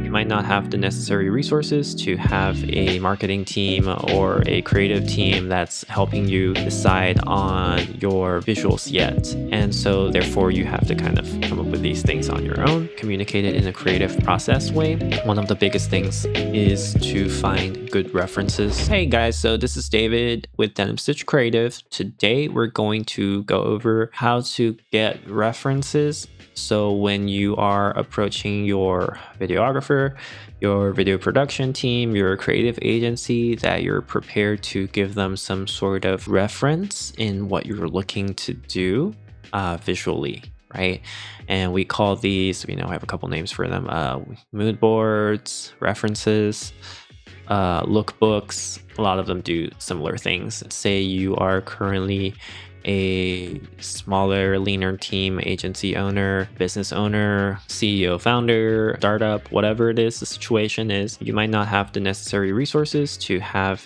You might not have the necessary resources to have a marketing team or a creative team that's helping you decide on your visuals yet. And so therefore you have to kind of come up with these things on your own, communicate it in a creative process way. One of the biggest things is to find good references. Hey guys, so this is David with Denim Stitch Creative. Today we're going to go over how to get references. So when you are approaching your videographer, your video production team, your creative agency, that you're prepared to give them some sort of reference in what you're looking to do visually, right? And we call these, I have a couple names for them, mood boards, references, lookbooks. A lot of them do similar things. Say you are currently a smaller, leaner team, agency owner, business owner, CEO, founder, startup, whatever it is the situation is, you might not have the necessary resources to have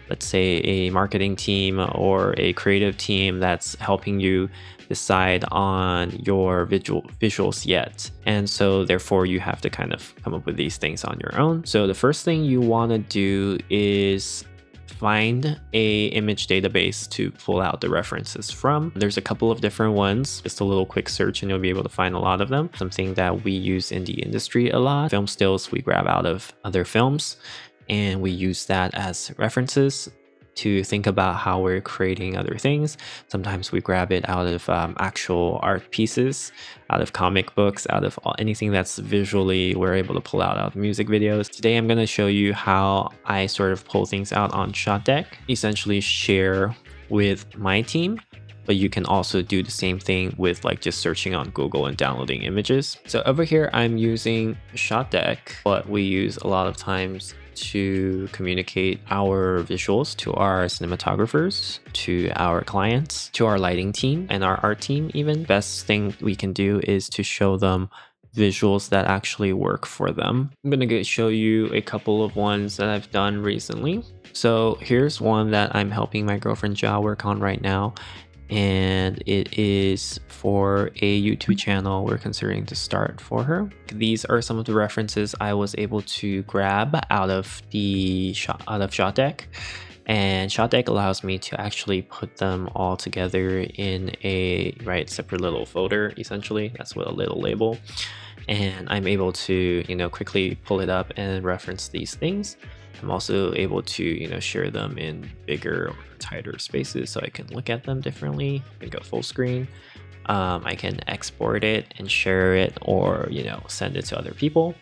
let's say a marketing team or a creative team that's helping you decide on your visuals yet. And so therefore you have to kind of come up with these things on your own. So the first thing you want to do is find a image database to pull out the references from. There's a couple of different ones. Just a little quick search and you'll be able to find a lot of them. Something that we use in the industry a lot. Film stills we grab out of other films and we use that as references to think about how we're creating other things. Sometimes we grab it out of actual art pieces, out of comic books, out of anything that's visually we're able to pull out of music videos. Today I'm going to show you how I sort of pull things out on ShotDeck, essentially share with my team. But you can also do the same thing with like just searching on Google and downloading images. So over here, I'm using ShotDeck, what we use a lot of times to communicate our visuals to our cinematographers, to our clients, to our lighting team and our art team even. Best thing we can do is to show them visuals that actually work for them. I'm gonna show you a couple of ones that I've done recently. So here's one that I'm helping my girlfriend Ja work on right now. And it is for a YouTube channel we're considering to start for her. These are some of the references I was able to grab out of ShotDeck, and ShotDeck allows me to actually put them all together in a separate little folder. Essentially, that's what a little label, and I'm able to quickly pull it up and reference these things. I'm also able to share them in bigger or tighter spaces so I can look at them differently. I can go full screen. I can export it and share it, or send it to other people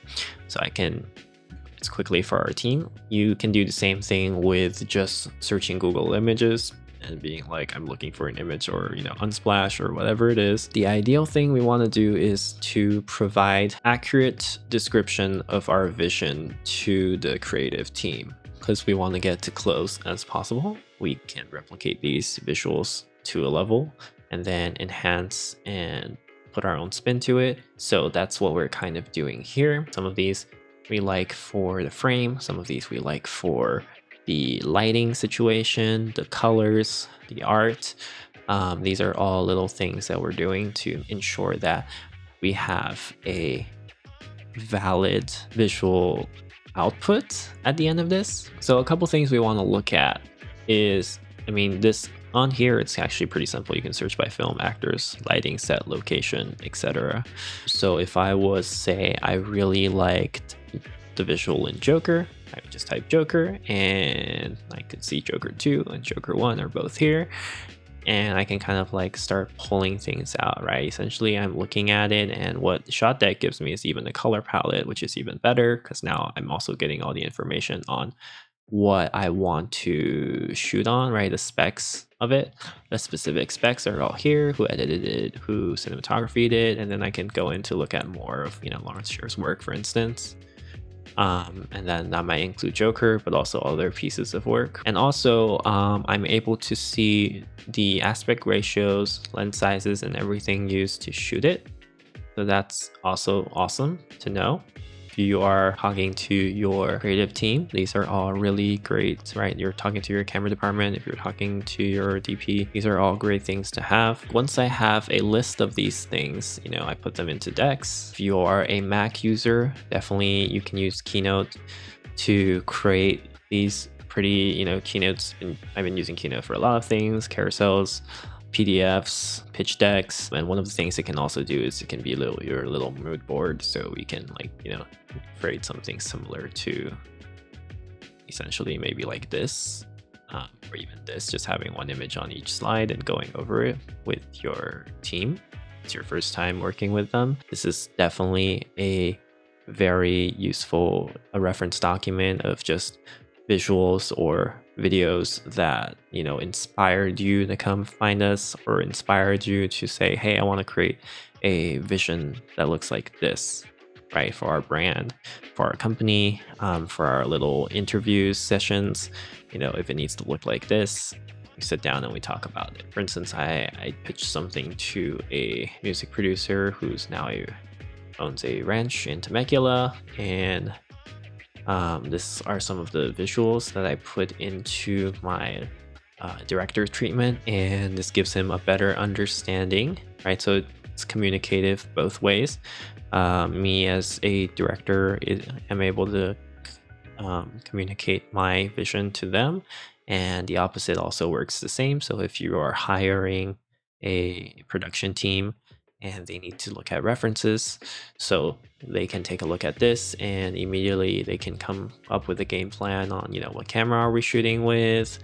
so it's quickly for our team. You can do the same thing with just searching Google Images and being like, I'm looking for an image, or Unsplash or whatever it is. The ideal thing we want to do is to provide accurate description of our vision to the creative team, because we want to get to close as possible. We can replicate these visuals to a level and then enhance and put our own spin to it. So that's what we're kind of doing here. Some of these we like for the frame, some of these we like for the lighting situation, the colors, the art. These are all little things that we're doing to ensure that we have a valid visual output at the end of this. So a couple things we want to look at is, this on here, it's actually pretty simple. You can search by film, actors, lighting, set, location, etc. So if I was say I really liked the visual in Joker, I would just type Joker and I could see Joker 2 and Joker 1 are both here. And I can kind of start pulling things out, right? Essentially, I'm looking at it, and what ShotDeck gives me is even the color palette, which is even better because now I'm also getting all the information on what I want to shoot on, right? The specs of it, the specific specs are all here, who edited it, who cinematographed it, and then I can go in to look at more of, Lawrence Sher's work, for instance. And then that might include Joker, but also other pieces of work. And also, I'm able to see the aspect ratios, lens sizes, and everything used to shoot it. So that's also awesome to know. If you are talking to your creative team, these are all really great, right? You're talking to your camera department, if you're talking to your DP, these are all great things to have. Once I have a list of these things, I put them into decks. If you are a Mac user, definitely you can use Keynote to create these pretty, keynotes. I've been using Keynote for a lot of things, carousels, PDFs, pitch decks, and one of the things it can also do is it can be your little mood board, so we can create something similar to essentially maybe like this, or even this, just having one image on each slide and going over it with your team. It's your first time working with them. This is definitely a very useful reference document of just visuals or videos that inspired you to come find us, or inspired you to say, hey, I want to create a vision that looks like this, right, for our brand, for our company, for our little interviews sessions. If it needs to look like this, we sit down and we talk about it. For instance, I pitched something to a music producer who's now owns a ranch in Temecula, and these are some of the visuals that I put into my director treatment, and this gives him a better understanding, right? So it's communicative both ways. Me as a director am able to communicate my vision to them, and the opposite also works the same. So if you are hiring a production team and they need to look at references, so they can take a look at this and immediately they can come up with a game plan on what camera are we shooting with,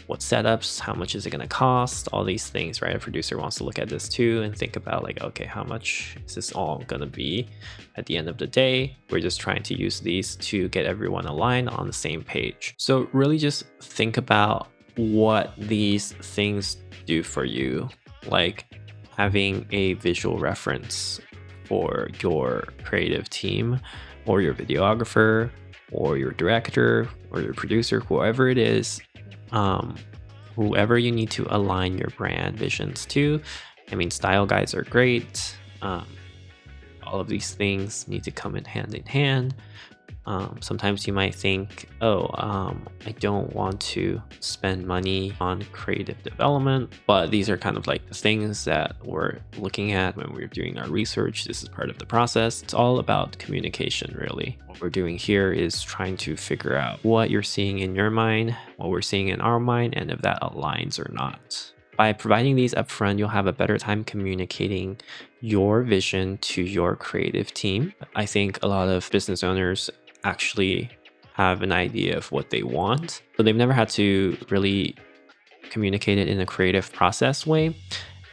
what setups, how much is it going to cost, all these things, right? A producer wants to look at this too and think about okay, how much is this all going to be at the end of the day? We're just trying to use these to get everyone aligned on the same page. So really just think about what these things do for you, like having a visual reference for your creative team or your videographer or your director or your producer, whoever it is, whoever you need to align your brand visions to. I mean, style guides are great. All of these things need to come in hand. Sometimes you might think, I don't want to spend money on creative development, but these are kind of like the things that we're looking at when we're doing our research. This is part of the process. It's all about communication, really. What we're doing here is trying to figure out what you're seeing in your mind, what we're seeing in our mind, and if that aligns or not. By providing these upfront, you'll have a better time communicating your vision to your creative team. I think a lot of business owners actually have an idea of what they want, but they've never had to really communicate it in a creative process way.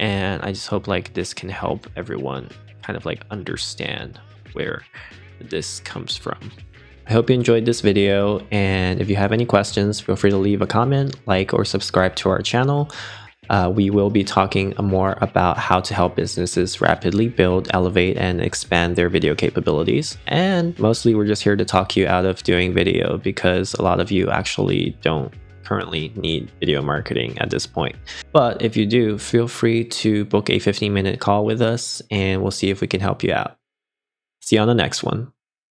And I just hope this can help everyone kind of understand where this comes from. I hope you enjoyed this video, and if you have any questions, feel free to leave a comment, like, or subscribe to our channel. We will be talking more about how to help businesses rapidly build, elevate, and expand their video capabilities. And mostly we're just here to talk you out of doing video, because a lot of you actually don't currently need video marketing at this point. But if you do, feel free to book a 15-minute call with us and we'll see if we can help you out. See you on the next one.